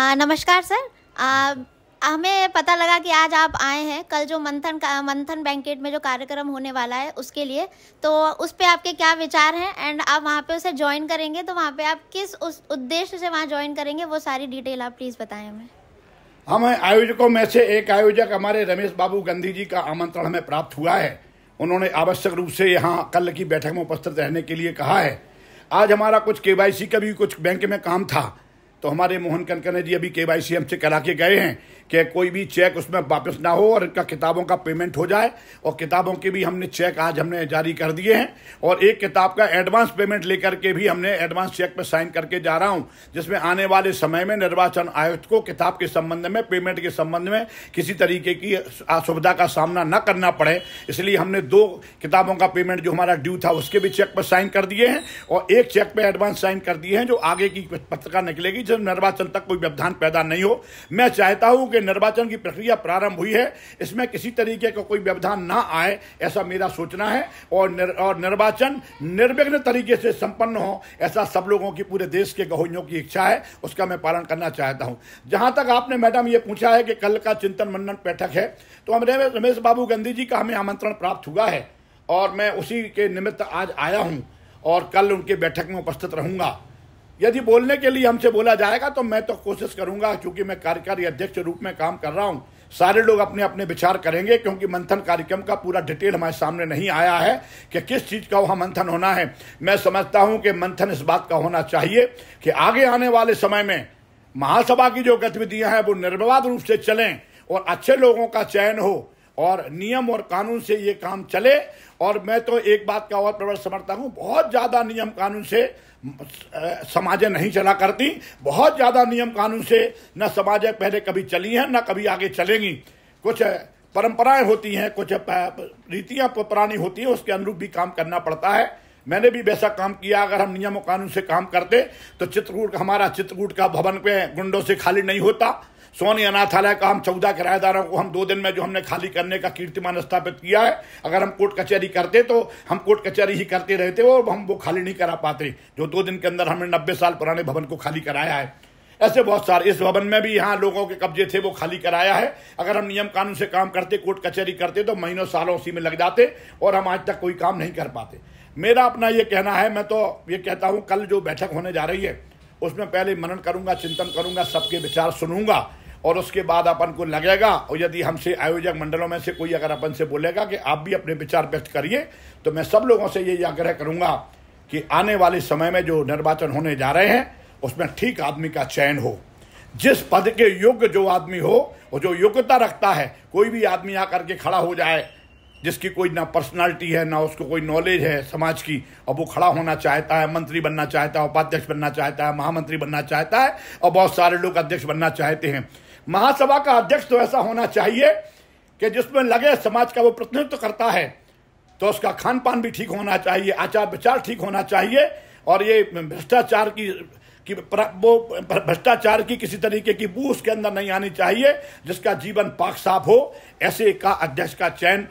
नमस्कार सर। हमें पता लगा कि आज आप आए हैं कल जो मंथन बैंकेट में जो कार्यक्रम होने वाला है उसके लिए, तो उस पे आपके क्या विचार हैं एंड आप वहाँ पे उसे ज्वाइन करेंगे तो वहाँ पे आप किस उस उद्देश्य से वहाँ ज्वाइन करेंगे, वो सारी डिटेल आप प्लीज़ बताएं हमें। हम आयोजकों में से एक आयोजक हमारे रमेश बाबू गांधी जी का आमंत्रण हमें प्राप्त हुआ है। उन्होंने आवश्यक रूप से यहाँ कल की बैठक में उपस्थित रहने के लिए कहा है। आज हमारा कुछ केवाईसी का भी कुछ बैंक में काम था, तो हमारे मोहन कनकने जी अभी केवाईसी हमसे करा के गए हैं कि कोई भी चेक उसमें वापस ना हो और इनका किताबों का पेमेंट हो जाए। और किताबों के भी हमने चेक आज हमने जारी कर दिए हैं और एक किताब का एडवांस पेमेंट लेकर के भी हमने एडवांस चेक पर साइन करके जा रहा हूं, जिसमें आने वाले समय में निर्वाचन आयुक्त को किताब के संबंध में, पेमेंट के संबंध में किसी तरीके की असुविधा का सामना न करना पड़े। इसलिए हमने 2 किताबों का पेमेंट जो हमारा ड्यू था उसके भी चेक पर साइन कर दिए हैं और एक चेक पर एडवांस साइन कर दिए हैं जो आगे की पत्रिका निकलेगी जब निर्वाचन तक कोई व्यवधान पैदा नहीं हो। मैं चाहता हूं कि निर्वाचन की प्रक्रिया प्रारंभ हुई है, इसमें किसी तरीके का कोई व्यवधान ना आए, ऐसा मेरा सोचना है और निर्वाचन निर्विघ्न तरीके से संपन्न हो, ऐसा सब लोगों की, पूरे देश के गहोइयों की इच्छा है, उसका मैं पालन करना चाहता हूं। जहां तक आपने मैडम ये पूछा है कि कल का चिंतन मनन बैठक है, तो हम रमेश बाबू गांधी जी का हमें आमंत्रण प्राप्त हुआ है और मैं उसी के निमित्त आज आया हूं और कल उनके बैठक में उपस्थित रहूंगा। यदि बोलने के लिए हमसे बोला जाएगा तो मैं तो कोशिश करूंगा, क्योंकि मैं कार्यकारी अध्यक्ष के रूप में काम कर रहा हूं। सारे लोग अपने अपने विचार करेंगे, क्योंकि मंथन कार्यक्रम का पूरा डिटेल हमारे सामने नहीं आया है कि किस चीज का वहां मंथन होना है। मैं समझता हूं कि मंथन इस बात का होना चाहिए कि आगे आने वाले समय में महासभा की जो गतिविधियां हैं वो निर्विवाद रूप से चलें और अच्छे लोगों का चयन हो और नियम और कानून से ये काम चले। और मैं तो एक बात का और प्रबल समर्थक हूं, बहुत ज्यादा नियम कानून से समाजें नहीं चला करती, बहुत ज्यादा नियम कानून से न समाजें पहले कभी चली हैं न कभी आगे चलेंगी। कुछ परंपराएं होती हैं, कुछ रीतियां पुरानी होती हैं, उसके अनुरूप भी काम करना पड़ता है। मैंने भी वैसा काम किया। अगर हम नियम और कानून से काम करते तो हमारा चित्रकूट का भवन पे गुंडों से खाली नहीं होता। सोनी अनाथालय का हम 14 किराएदारों को हम 2 दिन में जो हमने खाली करने का कीर्तिमान स्थापित किया है, अगर हम कोर्ट कचहरी करते तो हम कोर्ट कचहरी ही करते रहते और हम वो खाली नहीं करा पाते, जो 2 दिन के अंदर हमने 90 साल पुराने भवन को खाली कराया है। ऐसे बहुत सारे, इस भवन में भी यहाँ लोगों के कब्जे थे वो खाली कराया है। अगर हम नियम कानून से काम करते, कोर्ट कचहरी करते तो महीनों सालों उसी में लग जाते और हम आज तक कोई काम नहीं कर पाते। मेरा अपना ये कहना है, मैं तो ये कहता हूँ कल जो बैठक होने जा रही है उसमें पहले मनन करूंगा, चिंतन करूंगा, सबके विचार सुनूंगा और उसके बाद अपन को लगेगा, और यदि हमसे आयोजक मंडलों में से कोई अगर अपन से बोलेगा कि आप भी अपने विचार व्यक्त करिए, तो मैं सब लोगों से ये आग्रह करूंगा कि आने वाले समय में जो निर्वाचन होने जा रहे हैं उसमें ठीक आदमी का चयन हो, जिस पद के योग्य जो आदमी हो और जो योग्यता रखता है। कोई भी आदमी आकर के खड़ा हो जाए जिसकी कोई ना पर्सनालिटी है ना उसको कोई नॉलेज है समाज की, और वो खड़ा होना चाहता है, मंत्री बनना चाहता है, उपाध्यक्ष बनना चाहता है, महामंत्री बनना चाहता है और बहुत सारे लोग अध्यक्ष बनना चाहते हैं। महासभा का अध्यक्ष तो ऐसा होना चाहिए कि जिसमें लगे समाज का वो प्रतिनिधित्व करता है, तो उसका खान पान भी ठीक होना चाहिए, आचार विचार ठीक होना चाहिए और ये भ्रष्टाचार की किसी तरीके की बू उसके अंदर नहीं आनी चाहिए, जिसका जीवन पाक साफ हो। ऐसे का अध्यक्ष का चयन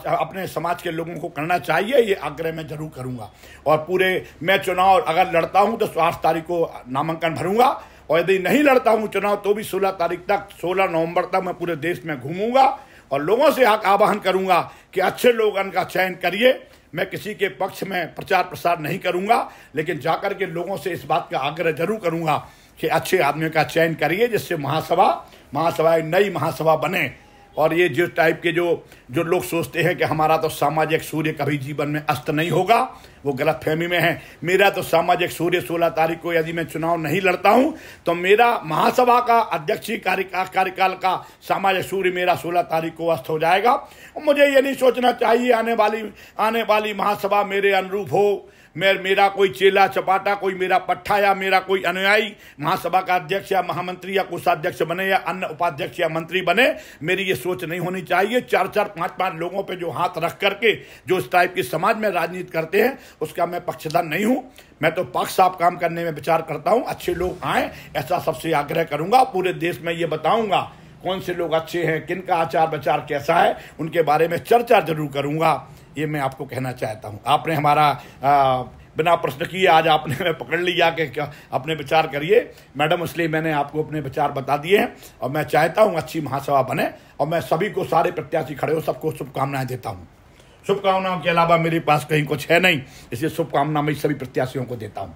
अपने समाज के लोगों को करना चाहिए, ये आग्रह मैं जरूर करूंगा। और पूरे मैं चुनाव अगर लड़ता हूं तो 8 तारीख को नामांकन भरूंगा और यदि नहीं लड़ता हूं चुनाव तो भी 16 तारीख तक, 16 नवंबर तक मैं पूरे देश में घूमूंगा और लोगों से आह्वान करूंगा कि अच्छे लोगों का चयन करिए। मैं किसी के पक्ष में प्रचार प्रसार नहीं करूंगा, लेकिन जाकर के लोगों से इस बात का आग्रह जरूर करूंगा कि अच्छे आदमियों का चयन करिए, जिससे महासभा नई महासभा बने। और ये जिस टाइप के जो लोग सोचते हैं कि हमारा तो सामाजिक सूर्य कभी जीवन में अस्त नहीं होगा, वो गलत फहमी में है। मेरा तो सामाजिक सूर्य 16 तारीख को यदि मैं चुनाव नहीं लड़ता हूं तो मेरा महासभा का अध्यक्षीय कार्यकाल का सामाजिक सूर्य मेरा 16 तारीख को अस्त हो जाएगा। और मुझे ये नहीं सोचना चाहिए आने वाली महासभा मेरे अनुरूप हो, मेरा कोई चेला चपाटा, कोई मेरा पट्टा या मेरा कोई अनुयायी महासभा का अध्यक्ष या महामंत्री या कोषाध्यक्ष बने या अन्य उपाध्यक्ष या मंत्री बने। मेरी ये सोच नहीं होनी चाहिए। 4-4, 5-5 लोगों पे जो हाथ रख करके जो इस टाइप की समाज में राजनीति करते हैं उसका मैं पक्षधर नहीं हूं। मैं तो पक्ष साफ काम करने में विचार करता हूं, अच्छे लोग आए ऐसा सबसे आग्रह करूंगा। पूरे देश में ये बताऊंगा कौन से लोग अच्छे हैं, किनका आचार विचार कैसा है, उनके बारे में चर्चा जरूर करूंगा। ये मैं आपको कहना चाहता हूं। आपने हमारा बिना प्रश्न किए आज आपने हमें पकड़ लिया कि क्या अपने विचार करिए मैडम, इसलिए मैंने आपको अपने विचार बता दिए हैं और मैं चाहता हूं अच्छी महासभा बने और मैं सभी को, सारे प्रत्याशी खड़े हो, सबको शुभकामनाएं देता हूं। शुभकामनाओं के अलावा मेरे पास कहीं कुछ है नहीं, इसलिए शुभकामना मैं सभी प्रत्याशियों को देता हूं।